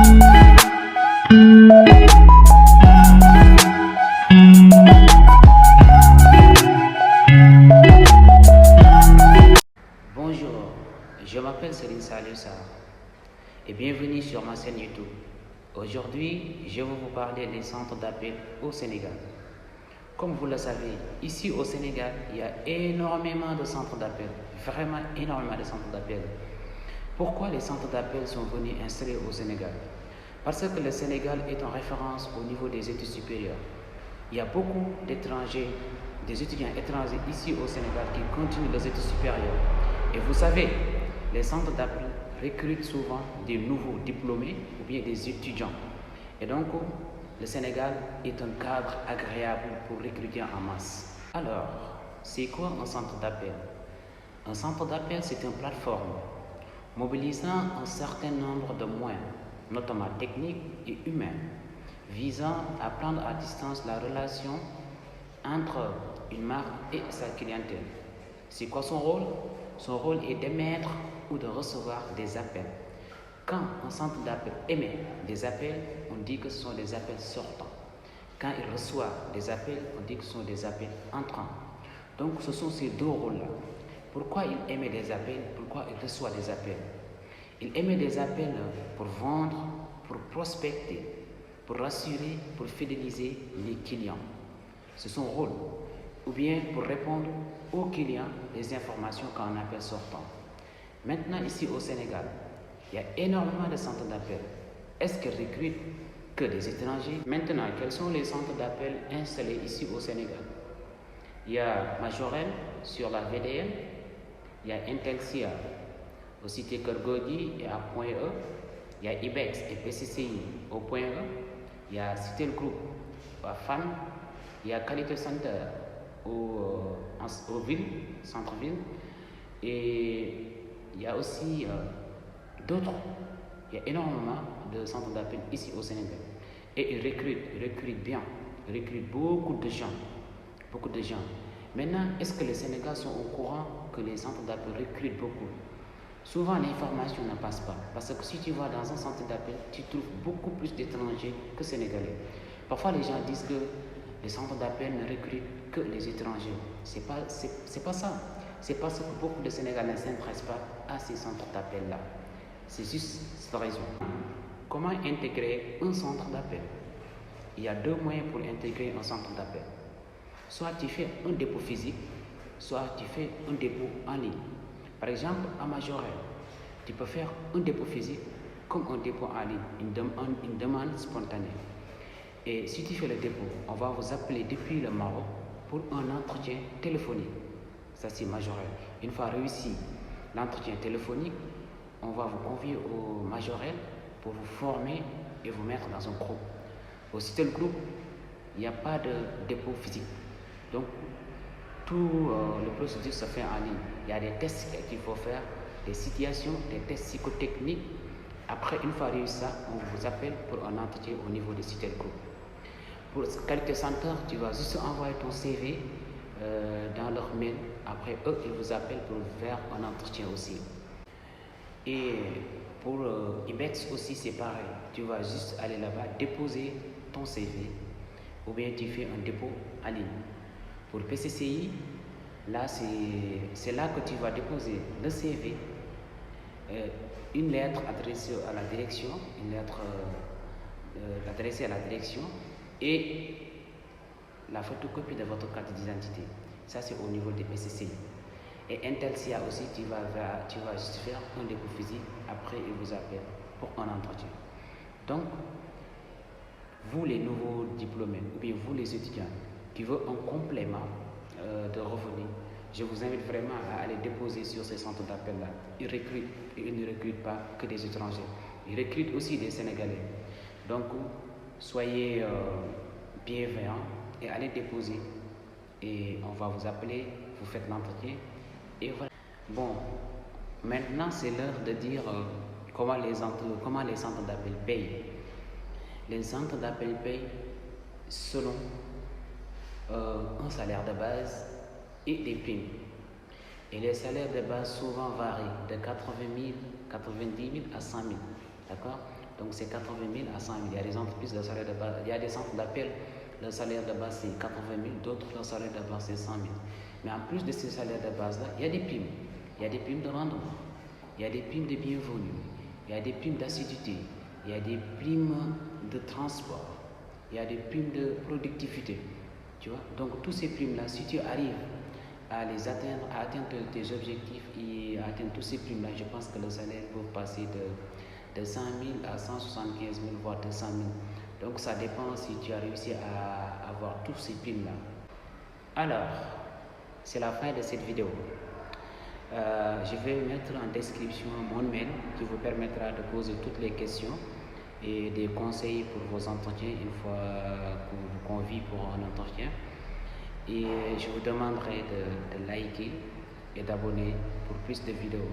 Bonjour, je m'appelle Céline Saliou et bienvenue sur ma chaîne YouTube. Aujourd'hui, je vais vous parler des centres d'appel au Sénégal. Comme vous le savez, ici au Sénégal, il y a énormément de centres d'appel, vraiment énormément de centres d'appel. Pourquoi les centres d'appel sont venus installer au Sénégal? Parce que le Sénégal est en référence au niveau des études supérieures. Il y a beaucoup d'étrangers, des étudiants étrangers ici au Sénégal qui continuent les études supérieures. Et vous savez, les centres d'appel recrutent souvent des nouveaux diplômés ou bien des étudiants. Et donc, le Sénégal est un cadre agréable pour recruter en masse. Alors, c'est quoi un centre d'appel? Un centre d'appel, c'est une plateforme mobilisant un certain nombre de moyens, notamment techniques et humains, visant à prendre à distance la relation entre une marque et sa clientèle. C'est quoi son rôle? Son rôle est d'émettre ou de recevoir des appels. Quand un centre d'appel émet des appels, on dit que ce sont des appels sortants. Quand il reçoit des appels, on dit que ce sont des appels entrants. Donc ce sont ces deux rôles-là. Pourquoi il émet des appels? Pourquoi il reçoit des appels? Il émet des appels pour vendre, pour prospecter, pour rassurer, pour fidéliser les clients. C'est son rôle. Ou bien pour répondre aux clients des informations quand on appelle sortant. Maintenant, ici au Sénégal, il y a énormément de centres d'appel. Est-ce qu'ils recrutent que des étrangers? Maintenant, quels sont les centres d'appel installés ici au Sénégal? Il y a Majorel sur la VDN, il y a Intelsia au Cité Kergodi et à Point E, il y a IBEX et PCCI au Point E, il y a Citel Group à FAN, il y a Qualité Center au centre-ville, et il y a aussi d'autres. Il y a énormément de centres d'appel ici au Sénégal. Et ils recrutent bien, ils recrutent beaucoup de gens. Maintenant, est-ce que les Sénégalais sont au courant que les centres d'appel recrutent beaucoup? Souvent, l'information ne passe pas. Parce que si tu vas dans un centre d'appel, tu trouves beaucoup plus d'étrangers que Sénégalais. Parfois, les gens disent que les centres d'appel ne recrutent que les étrangers. C'est pas ça. C'est parce que beaucoup de Sénégalais ne s'intéressent pas à ces centres d'appel-là. C'est juste cette raison. Comment intégrer un centre d'appel? Il y a deux moyens pour intégrer un centre d'appel. Soit tu fais un dépôt physique, soit tu fais un dépôt en ligne. Par exemple, à Majorel, tu peux faire un dépôt physique comme un dépôt en ligne, une demande spontanée. Et si tu fais le dépôt, on va vous appeler depuis le Maroc pour un entretien téléphonique. Ça, c'est Majorel. Une fois réussi l'entretien téléphonique, on va vous convier au Majorel pour vous former et vous mettre dans un groupe. Au Citel Group, il n'y a pas de dépôt physique. Donc, tout le procédure se fait en ligne. Il y a des tests qu'il faut faire, des situations, des tests psychotechniques. Après, une fois réussi ça, on vous appelle pour un entretien au niveau de Citel Group. Pour Qualité Center, tu vas juste envoyer ton CV dans leur mail. Après, eux, ils vous appellent pour faire un entretien aussi. Et pour IBEX aussi, c'est pareil. Tu vas juste aller là-bas, déposer ton CV ou bien tu fais un dépôt en ligne. Pour PCCI, là, c'est là que tu vas déposer le CV, une lettre adressée à la direction, adressée à la direction et la photocopie de votre carte d'identité. Ça, c'est au niveau des PCCI. Et Intelsia aussi, tu vas juste faire un dépôt physique. Après, ils vous appellent pour un entretien. Donc, vous les nouveaux diplômés, ou bien vous les étudiants qui veulent un complément de revenus, je vous invite vraiment à aller déposer sur ces centres d'appel-là. Ils recrutent, et ils ne recrutent pas que des étrangers. Ils recrutent aussi des Sénégalais. Donc, soyez bienveillants et allez déposer. Et on va vous appeler, vous faites l'entretien. Et voilà. Bon, maintenant c'est l'heure de dire comment les centres d'appel payent. Les centres d'appel payent selon un salaire de base et des primes. Et les salaires de base souvent varient de 80 000, 90 000 à 100 000. D'accord? Donc c'est 80 000 à 100 000. Il y a des entreprises, le salaire de base, il y a des centres d'appel, le salaire de base c'est 80 000, d'autres le salaire de base c'est 100 000. Mais en plus de ces salaires de base-là, il y a des primes. Il y a des primes de rendement, il y a des primes de bienvenue, il y a des primes d'assiduité, il y a des primes de transport, il y a des primes de productivité. Tu vois? Donc, tous ces primes-là, si tu arrives à les atteindre, à atteindre tes objectifs et à atteindre tous ces primes-là, je pense que le salaire peut passer de 100 000 à 175 000, voire 200 000. Donc, ça dépend si tu as réussi à avoir tous ces primes-là. Alors, c'est la fin de cette vidéo. Je vais mettre en description mon mail qui vous permettra de poser toutes les questions et des conseils pour vos entretiens une fois que vous convie pour un entretien. Et je vous demanderai de liker et d'abonner pour plus de vidéos.